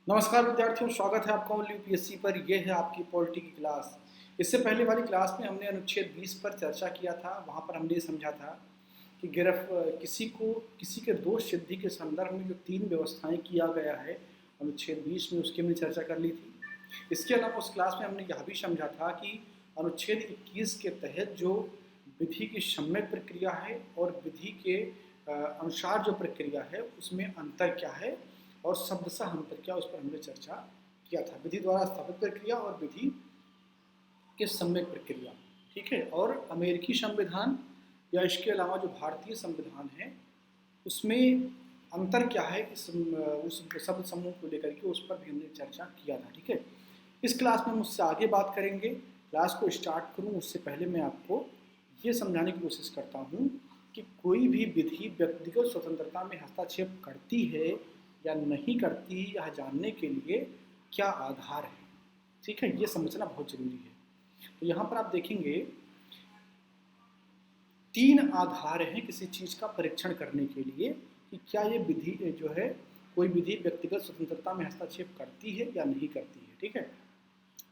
नमस्कार विद्यार्थियों, स्वागत है आपका यूपीएससी पर। यह है आपकी पॉलिटी की क्लास। इससे पहले वाली क्लास में हमने अनुच्छेद 20 पर चर्चा किया था। वहाँ पर हमने समझा था कि किसी के दोष सिद्धि के संदर्भ में जो 3 व्यवस्थाएं किया गया है अनुच्छेद 20 में, उसकी हमने चर्चा कर ली थी। इसके अलावा उस क्लास में हमने यह भी समझा था कि अनुच्छेद 21 के तहत जो विधि की सम्यक प्रक्रिया है और विधि के अनुसार जो प्रक्रिया है उसमें अंतर क्या है और शब्दशः अंतर क्या, उस पर हमने चर्चा किया था। विधि द्वारा स्थापित प्रक्रिया और विधि के सम्यक प्रक्रिया, ठीक है। और अमेरिकी संविधान या इसके अलावा जो भारतीय संविधान है उसमें अंतर क्या है, उस शब्द समूह को लेकर के उस पर भी हमने चर्चा किया था, ठीक है। इस क्लास में मुझसे आगे बात करेंगे। क्लास को स्टार्ट करूं उससे पहले मैं आपको ये समझाने की कोशिश करता हूं कि कोई भी विधि व्यक्तिगत स्वतंत्रता में हस्तक्षेप करती है या नहीं करती, यह जानने के लिए क्या आधार है, ठीक है। ये समझना बहुत जरूरी है। तो यहाँ पर आप देखेंगे 3 आधार हैं किसी चीज़ का परीक्षण करने के लिए कि क्या ये विधि जो है, कोई विधि व्यक्तिगत स्वतंत्रता में हस्तक्षेप करती है या नहीं करती है, ठीक है।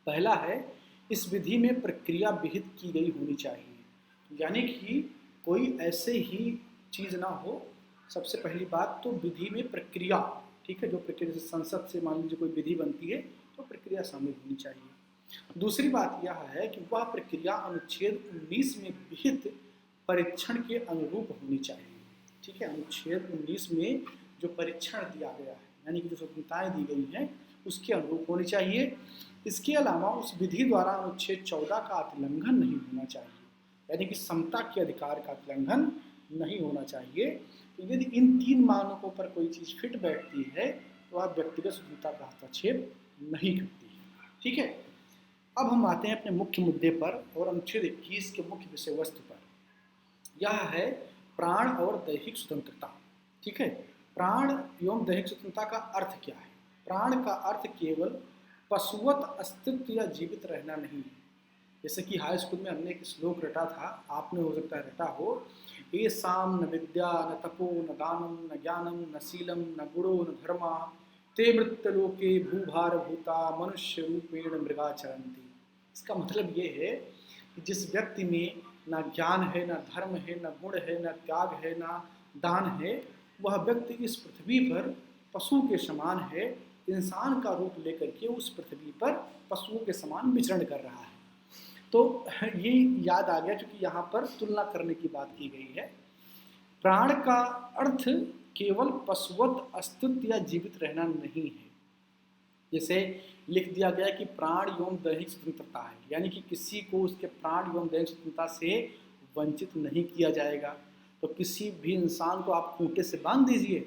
पहला है, इस विधि में प्रक्रिया विहित की गई होनी चाहिए, यानी कि कोई ऐसे ही चीज़ ना हो। सबसे पहली बात तो विधि में प्रक्रिया, ठीक है, जो प्रक्रिया जैसे संसद से मान लीजिए कोई विधि बनती है तो प्रक्रिया शामिल होनी चाहिए। दूसरी बात यह है कि वह प्रक्रिया अनुच्छेद 19 में विहित परीक्षण के अनुरूप होनी चाहिए, ठीक है। अनुच्छेद 19 में जो परीक्षण दिया गया है, यानी कि जो स्वतंत्रताएं दी गई हैं उसके अनुरूप होनी चाहिए। इसके अलावा उस विधि द्वारा अनुच्छेद 14 का उल्लंघन नहीं होना चाहिए, यानी कि समता के अधिकार का उल्लंघन नहीं होना चाहिए। तो यदि इन 3 मानकों पर कोई चीज़ फिट बैठती है तो वह व्यक्तिगत स्वतंत्रता का हस्तक्षेप नहीं करती है, ठीक है। अब हम आते हैं अपने मुख्य मुद्दे पर और अनुच्छेद 21 के मुख्य विषय वस्तु पर। यह है प्राण और दैहिक स्वतंत्रता, ठीक है। प्राण एवं दैहिक स्वतंत्रता का अर्थ क्या है? प्राण का अर्थ केवल पशुवत अस्तित्व या जीवित रहना नहीं है। जैसे कि हाई स्कूल में हमने एक श्लोक रटा था, आपने हो सकता है रटा हो, ये साम न विद्या न तपो न दानम न ज्ञानम न शीलम न गुणो न धर्मा ते मृत्यलोके भूभार भूता मनुष्य रूपेण मृगाचरन्ति। इसका मतलब ये है कि जिस व्यक्ति में ना ज्ञान है, ना धर्म है, ना गुण है, ना त्याग है, ना दान है, वह व्यक्ति इस पृथ्वी पर पशु के समान है। इंसान का रूप लेकर के उस पृथ्वी पर पशुओं के समान विचरण कर रहा है। तो ये याद आ गया क्योंकि यहाँ पर तुलना करने की बात की गई है। प्राण का अर्थ केवल पशुवत अस्तित्व या जीवित रहना नहीं है। जैसे लिख दिया गया कि प्राण एवं दैहिक स्वतंत्रता है, यानी कि किसी को उसके प्राण एवं दैहिक स्वतंत्रता से वंचित नहीं किया जाएगा। तो किसी भी इंसान को आप खूंटे से बांध दीजिए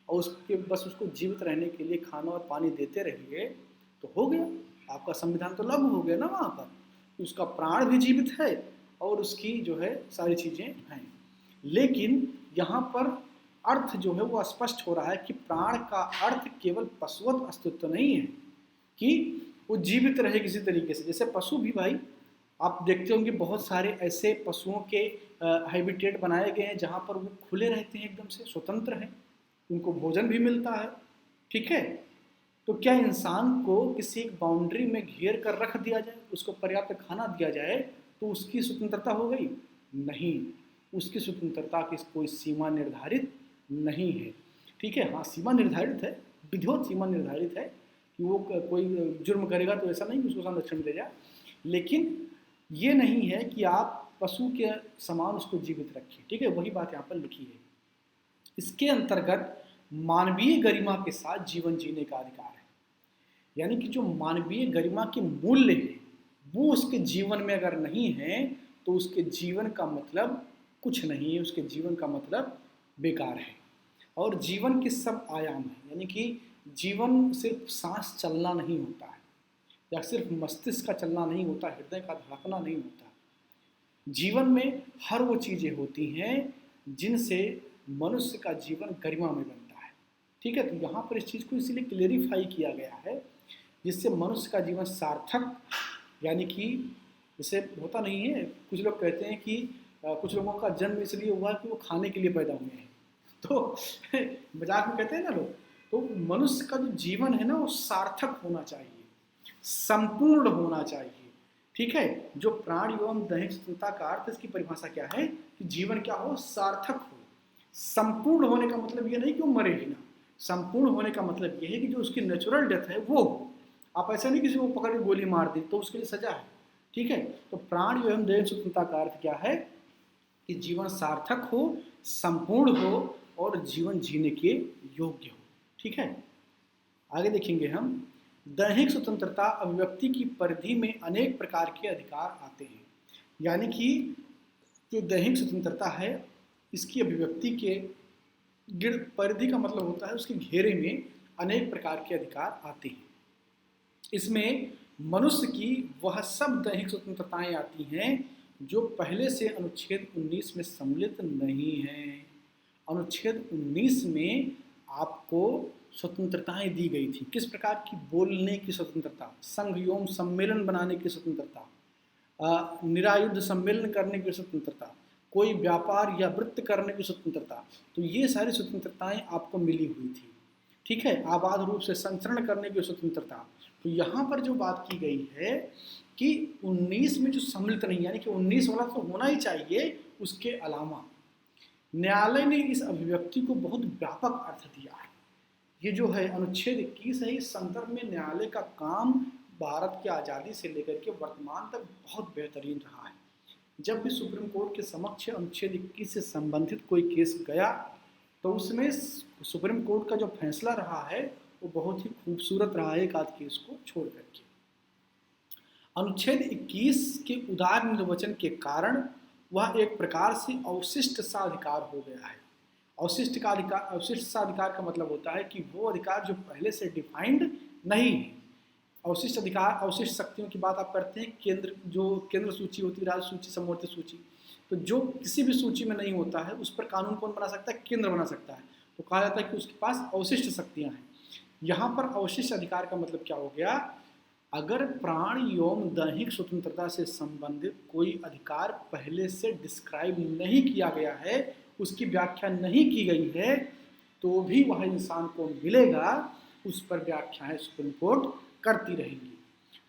और उसके बस उसको जीवित रहने के लिए खाना और पानी देते रहिए तो हो गया, आपका संविधान तो लागू हो गया ना वहाँ पर। उसका प्राण भी जीवित है और उसकी जो है सारी चीज़ें हैं। लेकिन यहाँ पर अर्थ जो है वो स्पष्ट हो रहा है कि प्राण का अर्थ केवल पशुवत अस्तित्व नहीं है कि वो जीवित रहे किसी तरीके से। जैसे पशु भी, भाई आप देखते होंगे बहुत सारे ऐसे पशुओं के हैबिटेट बनाए गए हैं जहाँ पर वो खुले रहते हैं, एकदम से स्वतंत्र हैं, उनको भोजन भी मिलता है, ठीक है। तो क्या इंसान को किसी एक बाउंड्री में घेर कर रख दिया जाए, उसको पर्याप्त खाना दिया जाए तो उसकी स्वतंत्रता हो गई? नहीं, उसकी स्वतंत्रता की कोई सीमा निर्धारित नहीं है, ठीक है। हाँ, सीमा निर्धारित है, विधिवत सीमा निर्धारित है कि वो कोई जुर्म करेगा तो ऐसा नहीं कि उसको संरक्षण मिल जाए, लेकिन ये नहीं है कि आप पशु के समान उसको जीवित रखें, ठीक है। वही बात यहाँ पर लिखी है। इसके अंतर्गत मानवीय गरिमा के साथ जीवन जीने का अधिकार है, यानी कि जो मानवीय गरिमा के मूल्य है वो उसके जीवन में अगर नहीं है तो उसके जीवन का मतलब कुछ नहीं है, उसके जीवन का मतलब बेकार है। और जीवन के सब आयाम हैं, यानी कि जीवन सिर्फ सांस चलना नहीं होता है या सिर्फ मस्तिष्क का चलना नहीं होता, हृदय का धड़कना नहीं होता। जीवन में हर वो चीज़ें होती हैं जिनसे मनुष्य का जीवन गरिमा में बनता है, ठीक है। तो यहाँ पर इस चीज़ को इसीलिए क्लेरिफाई किया गया है जिससे मनुष्य का जीवन सार्थक, यानी कि जैसे होता नहीं है, कुछ लोग कहते हैं कि कुछ लोगों का जन्म इसलिए हुआ कि वो खाने के लिए पैदा हुए हैं, तो मजाक में कहते हैं ना लोग, तो मनुष्य का जो जीवन है ना वो सार्थक होना चाहिए, संपूर्ण होना चाहिए। ठीक है, जो प्राण एवं दैहिक स्वतंत्रता का अर्थ, इसकी परिभाषा क्या है कि जीवन क्या हो, सार्थक हो। संपूर्ण होने का मतलब ये नहीं कि वो मरे ही ना, संपूर्ण होने का मतलब ये है कि जो उसकी नेचुरल डेथ है वो हो। आप ऐसा नहीं किसी को पकड़ के गोली मार दी तो उसके लिए सजा है। ठीक है, तो प्राण एवं दैहिक स्वतंत्रता का अर्थ क्या है कि जीवन सार्थक हो, संपूर्ण हो और जीवन जीने के योग्य हो। ठीक है, आगे देखेंगे हम। दैहिक स्वतंत्रता अभिव्यक्ति की परिधि में अनेक प्रकार के अधिकार आते हैं। यानी कि जो दैहिक स्वतंत्रता है इसकी अभिव्यक्ति के परिधि का मतलब होता है उसके घेरे में अनेक प्रकार के अधिकार आते हैं। इसमें मनुष्य की वह सब दैहिक स्वतंत्रताएं आती हैं जो पहले से अनुच्छेद 19 में सम्मिलित नहीं है। अनुच्छेद 19 में आपको स्वतंत्रताएं दी गई थी। किस प्रकार की? बोलने की स्वतंत्रता, संघ एवं सम्मेलन बनाने की स्वतंत्रता, निरायुध सम्मेलन करने की स्वतंत्रता, कोई व्यापार या वृत्त करने की स्वतंत्रता। तो ये सारी स्वतंत्रताएं आपको मिली हुई थी। ठीक है, आबाद रूप से संचरण करने की स्वतंत्रता। तो यहाँ पर जो बात की गई है कि 19 में जो सम्मिलित नहीं, यानी कि 19 वाला तो होना ही चाहिए, उसके अलावा न्यायालय ने इस अभिव्यक्ति को बहुत व्यापक अर्थ दिया है। ये जो है अनुच्छेद 21 है, इस संदर्भ में न्यायालय का काम भारत की आज़ादी से लेकर के वर्तमान तक बहुत बेहतरीन रहा है। जब भी सुप्रीम कोर्ट के समक्ष अनुच्छेद 21 से संबंधित कोई केस गया तो उसमें सुप्रीम कोर्ट का जो फैसला रहा है वो बहुत ही खूबसूरत रहा है, एक आध केस को छोड़ करके। अनुच्छेद 21 के उदार निर्वचन के कारण वह एक प्रकार से अवशिष्ट सा अधिकार हो गया है। अवशिष्ट सा अधिकार का मतलब होता है कि वो अधिकार जो पहले से डिफाइंड नहीं है। अवशिष्ट अधिकार, अवशिष्ट शक्तियों की बात आप करते हैं, केंद्र सूची होती है, राज्य सूची, समवर्ती सूची। तो जो किसी भी सूची में नहीं होता है उस पर कानून कौन बना सकता है? केंद्र बना सकता है। तो कहा जाता है कि उसके पास अवशिष्ट शक्तियां हैं। यहाँ पर अवशिष्ट अधिकार का मतलब क्या हो गया? अगर प्राण एवं दैहिक स्वतंत्रता से संबंधित कोई अधिकार पहले से डिस्क्राइब नहीं किया गया है, उसकी व्याख्या नहीं की गई है, तो भी वह इंसान को मिलेगा, उस पर व्याख्याएं सुप्रीम कोर्ट करती रहेंगी।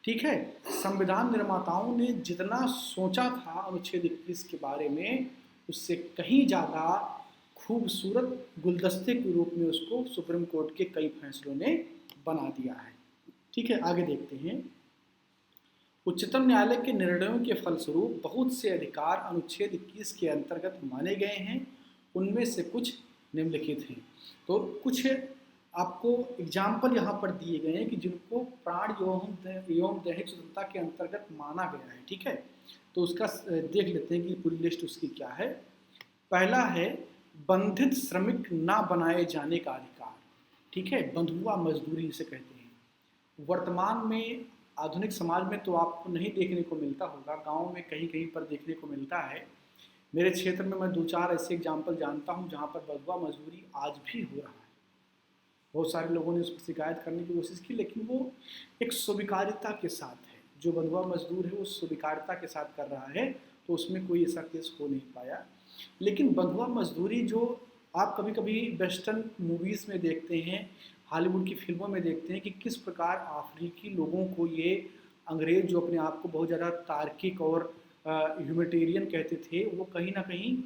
ठीक है, संविधान निर्माताओं ने जितना सोचा था अनुच्छेद 21 के बारे में, उससे कहीं ज़्यादा खूबसूरत गुलदस्ते के रूप में उसको सुप्रीम कोर्ट के कई फैसलों ने बना दिया है। ठीक है, आगे देखते हैं। उच्चतम न्यायालय के निर्णयों के फलस्वरूप बहुत से अधिकार अनुच्छेद 21 के अंतर्गत माने गए हैं। उनमें से कुछ निम्नलिखित हैं। तो कुछ आपको एग्जाम्पल यहाँ पर दिए गए हैं कि जिनको प्राण एवं दैहिक स्वतंत्रता के अंतर्गत माना गया है। ठीक है, तो उसका देख लेते हैं कि पूरी लिस्ट उसकी क्या है। पहला है बंधित श्रमिक ना बनाए जाने का अधिकार। ठीक है, बंधुआ मजदूरी इसे कहते हैं। वर्तमान में आधुनिक समाज में तो आपको नहीं देखने को मिलता होगा, गाँव में कहीं कहीं पर देखने को मिलता है। मेरे क्षेत्र में मैं 2-4 ऐसे एग्जाम्पल जानता हूँ जहाँ पर बंधुआ मजदूरी आज भी हो रहा है। बहुत सारे लोगों ने उस पर शिकायत करने की कोशिश की, लेकिन वो एक स्वीकार्यता के साथ है। जो बंधुआ मजदूर है वो स्वीकार्यता के साथ कर रहा है, तो उसमें कोई ऐसा केस हो नहीं पाया। लेकिन बंधुआ मजदूरी जो आप कभी कभी वेस्टर्न मूवीज़ में देखते हैं, हॉलीवुड की फिल्मों में देखते हैं कि किस प्रकार अफ्रीकी लोगों को ये अंग्रेज, जो अपने आप को बहुत ज़्यादा तार्किक और ह्यूमैनिटेरियन कहते थे, वो कहीं ना कहीं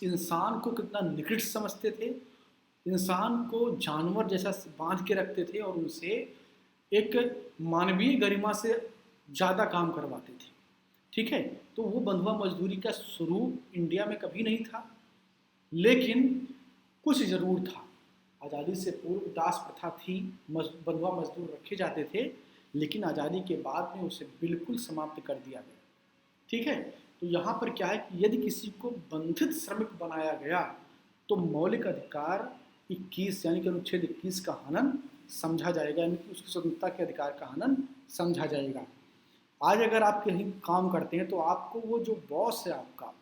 इंसान को कितना निकृष्ट समझते थे, इंसान को जानवर जैसा बांध के रखते थे और उनसे एक मानवीय गरिमा से ज़्यादा काम करवाते थे। ठीक है, तो वो बंधुआ मजदूरी का स्वरूप इंडिया में कभी नहीं था, लेकिन कुछ ज़रूर था। आज़ादी से पूर्व दास प्रथा थी, बंधुआ मजदूर रखे जाते थे, लेकिन आज़ादी के बाद में उसे बिल्कुल समाप्त कर दिया गया। ठीक है, तो यहाँ पर क्या है कि यदि किसी को बंधित श्रमिक बनाया गया तो मौलिक अधिकार 21 यानी कि अनुच्छेद 21 का हनन समझा जाएगा, यानी कि उसकी स्वतंत्रता के अधिकार का हनन समझा जाएगा। आज अगर आप कहीं काम करते हैं तो आपको वो जो बॉस है आपका,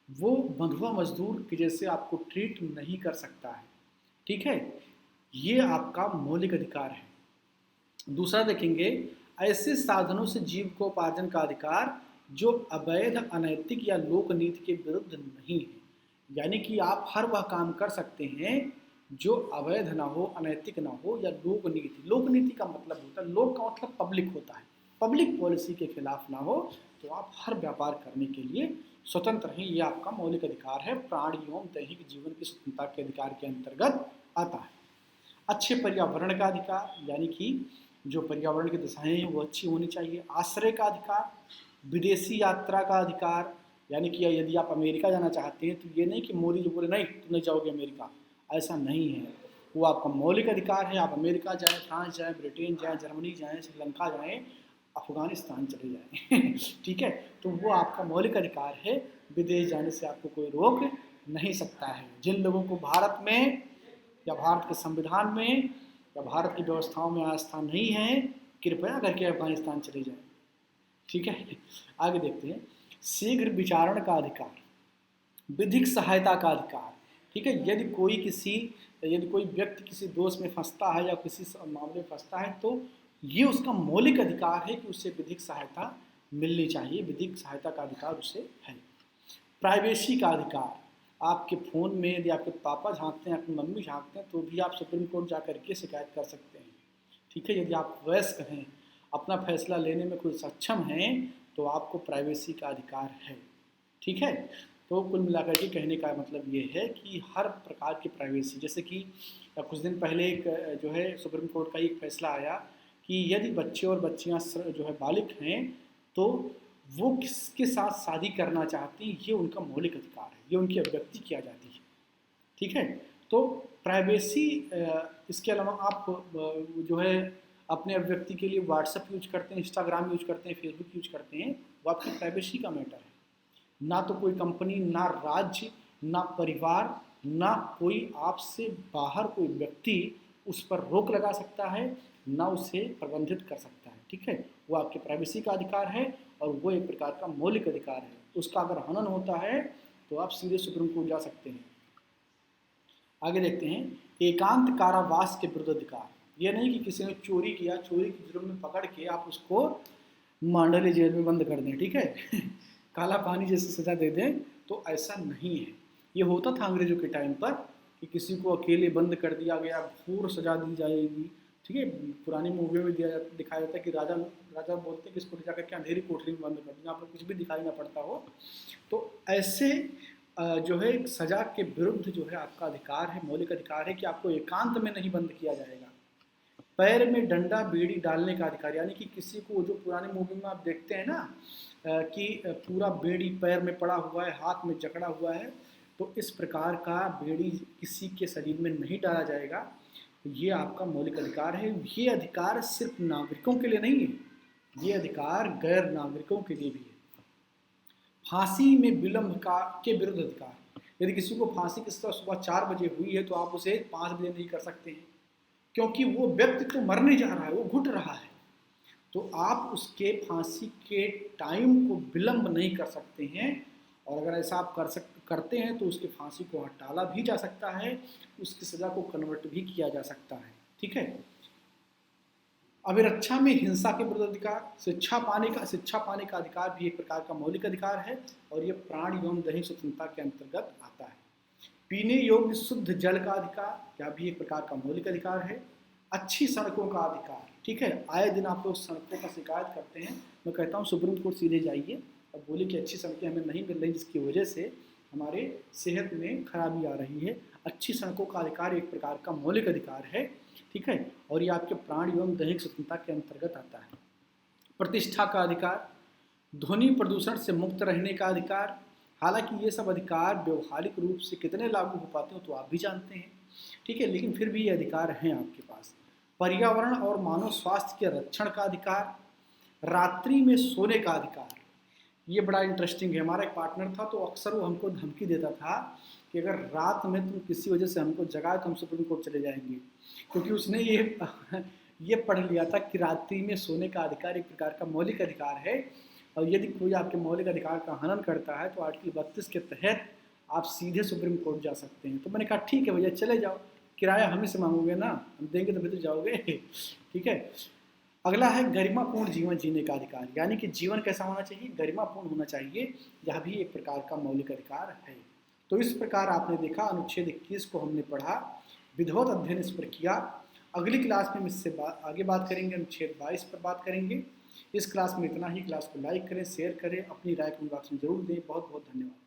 वो बंधुआ मजदूर की जैसे आपको ट्रीट नहीं कर सकता है। ठीक है, ये आपका मौलिक अधिकार है। दूसरा देखेंगे, ऐसे साधनों से जीविकोपार्जन का अधिकार जो अवैध, अनैतिक या लोक नीति के विरुद्ध नहीं है। यानी कि आप हर वह काम कर सकते हैं जो अवैध ना हो, अनैतिक ना हो, या लोक नीति, लोक नीति का मतलब होता है, लोक का मतलब पब्लिक होता है, पब्लिक पॉलिसी के खिलाफ ना हो, तो आप हर व्यापार करने के लिए स्वतंत्र हैं। ये आपका मौलिक अधिकार है, प्राणी एवं दैहिक जीवन की स्वतंत्रता के अधिकार के अंतर्गत आता है। अच्छे पर्यावरण का अधिकार, यानी कि जो पर्यावरण की दशाएं हैं वो अच्छी होनी चाहिए। आश्रय का अधिकार, विदेशी यात्रा का अधिकार, यानी कि यदि आप अमेरिका जाना चाहते हैं तो ये नहीं कि मोदी जी बोले नहीं तुम नहीं जाओगे अमेरिका, ऐसा नहीं है, वो आपका मौलिक अधिकार है। आप अमेरिका जाएं, फ्रांस जाएं, ब्रिटेन जाएं, जर्मनी जाएं, श्रीलंका जाएं, अफगानिस्तान चले जाएं ठीक है, तो वो आपका मौलिक अधिकार है, विदेश जाने से आपको कोई रोक नहीं सकता है। जिन लोगों को भारत में या भारत के संविधान में या भारत की व्यवस्थाओं में आस्था नहीं है, कृपया करके अफगानिस्तान चले जाएं। ठीक है, आगे देखते हैं। शीघ्र विचारण का अधिकार, विधिक सहायता का अधिकार। ठीक है, यदि कोई व्यक्ति किसी दोष में फंसता है या किसी मामले में फंसता है तो ये उसका मौलिक अधिकार है कि उसे विधिक सहायता मिलनी चाहिए, विधिक सहायता का अधिकार उसे है। प्राइवेसी का अधिकार, आपके फ़ोन में यदि आपके पापा झांकते हैं, अपनी मम्मी झांकते हैं, तो भी आप सुप्रीम कोर्ट जा करके शिकायत कर सकते हैं। ठीक है, यदि आप वयस्क हैं, अपना फैसला लेने में खुद सक्षम हैं, तो आपको प्राइवेसी का अधिकार है। ठीक है, तो कुल मिलाकर के कहने का मतलब ये है कि हर प्रकार की प्राइवेसी, जैसे कि कुछ दिन पहले एक जो है सुप्रीम कोर्ट का एक फैसला आया कि यदि बच्चे और बच्चियां जो है बालिग हैं तो वो किसके साथ शादी करना चाहती हैं, ये उनका मौलिक अधिकार है, ये उनकी अभिव्यक्ति की आज़ादी है। ठीक है, तो प्राइवेसी, इसके अलावा आप जो है अपने अभिव्यक्ति के लिए व्हाट्सएप यूज करते हैं, इंस्टाग्राम यूज करते हैं, फेसबुक यूज करते हैं, वो आपकी प्राइवेसी का मैटर है। ना तो कोई कंपनी, ना राज्य, ना परिवार, ना कोई आपसे बाहर कोई व्यक्ति उस पर रोक लगा सकता है, ना उसे प्रबंधित कर सकता है। ठीक है, वो आपके प्राइवेसी का अधिकार है और वो एक प्रकार का मौलिक अधिकार है। उसका अगर हनन होता है तो आप सीधे सुप्रीम कोर्ट जा सकते हैं। आगे देखते हैं। एकांत कारावास के विरुद्ध अधिकार, ये नहीं कि किसी ने चोरी किया, चोरी के जुर्म में पकड़ के आप उसको मांडली जेल में बंद कर दें, ठीक है काला पानी जैसी सजा दे दें, तो ऐसा नहीं है। ये होता था अंग्रेजों के टाइम पर कि किसी को अकेले बंद कर दिया गया, घोर सजा दी जाएगी। ठीक है, पुरानी मूवियों में दिखाया जाता है कि राजा बोलते हैं कि इसको जाकर के अंधेरी कोठरी में बंद कर दो, जहाँ पर कुछ भी दिखाई ना पड़ता हो। तो ऐसे जो है सजा के विरुद्ध जो है आपका अधिकार है, मौलिक अधिकार है कि आपको एकांत में नहीं बंद किया जाएगा। पैर में डंडा बीड़ी डालने का अधिकार, यानी कि किसी को, जो पुरानी मूवी में आप देखते हैं ना कि पूरा बेड़ी पैर में पड़ा हुआ है, हाथ में जकड़ा हुआ है, तो इस प्रकार का बेड़ी किसी के शरीर में नहीं डाला जाएगा। ये आपका मौलिक अधिकार है। ये अधिकार सिर्फ नागरिकों के लिए नहीं है, ये अधिकार गैर नागरिकों के लिए भी है। फांसी में विलंब के विरुद्ध अधिकार, यदि किसी को फांसी की सजा सुबह 4 बजे हुई है तो आप उसे 5 बजे नहीं कर सकते हैं, क्योंकि वो व्यक्ति तो मरने जा रहा है, वो घुट रहा है, तो आप उसके फांसी के टाइम को विलंब नहीं कर सकते हैं। और अगर ऐसा आप करते हैं तो उसकी फांसी को हटाला भी जा सकता है, उसकी सजा को कन्वर्ट भी किया जा सकता है। ठीक है, अभिरक्षा में हिंसा के विरुद्ध अधिकार, शिक्षा पाने का अधिकार भी एक प्रकार का मौलिक अधिकार है और ये प्राण एवं दैहिक स्वतंत्रता के अंतर्गत आता है। पीने योग्य शुद्ध जल का अधिकार, यह भी एक प्रकार का मौलिक अधिकार है। अच्छी सड़कों का अधिकार, ठीक है, आए दिन आप लोग सड़कों का शिकायत करते हैं, मैं कहता हूँ सुप्रीम कोर्ट सीधे जाइए और बोले कि अच्छी सड़कें हमें नहीं मिल रही, जिसकी वजह से हमारे सेहत में खराबी आ रही है। अच्छी सड़कों का अधिकार एक प्रकार का मौलिक अधिकार है। ठीक है, और ये आपके प्राण एवं दैहिक स्वतंत्रता के अंतर्गत आता है। प्रतिष्ठा का अधिकार, ध्वनि प्रदूषण से मुक्त रहने का अधिकार, हालांकि ये सब अधिकार व्यवहारिक रूप से कितने लागू हो पाते हो तो आप भी जानते हैं। ठीक है, लेकिन फिर भी ये अधिकार हैं आपके पास। पर्यावरण और मानव स्वास्थ्य के रक्षण का अधिकार, रात्रि में सोने का अधिकार, ये बड़ा इंटरेस्टिंग है। हमारा एक पार्टनर था तो अक्सर वो हमको धमकी देता था कि अगर रात में तुम किसी वजह से हमको जगाए तो हम सुप्रीम कोर्ट चले जाएंगे, क्योंकि उसने ये पढ़ लिया था कि रात्रि में सोने का अधिकार एक प्रकार का मौलिक अधिकार है, और यदि कोई आपके मौलिक अधिकार का हनन करता है तो आर्टिकल 32 के तहत आप सीधे सुप्रीम कोर्ट जा सकते हैं। तो मैंने कहा ठीक है भैया चले जाओ, किराया हम ही से मांगोगे ना, हम देंगे तो फिर तो जाओगे ठीक है। अगला है गरिमापूर्ण जीवन जीने का अधिकार, यानी कि जीवन कैसा होना चाहिए, गरिमापूर्ण होना चाहिए, यह भी एक प्रकार का मौलिक अधिकार है। तो इस प्रकार आपने देखा अनुच्छेद 21 को हमने पढ़ा, विधिवत अध्ययन इस पर किया। अगली क्लास में हम इससे आगे बात करेंगे, अनुच्छेद 22 पर बात करेंगे। इस क्लास में इतना ही। क्लास को लाइक करें, शेयर करें, अपनी राय कमेंट बॉक्स में जरूर दें। बहुत बहुत धन्यवाद।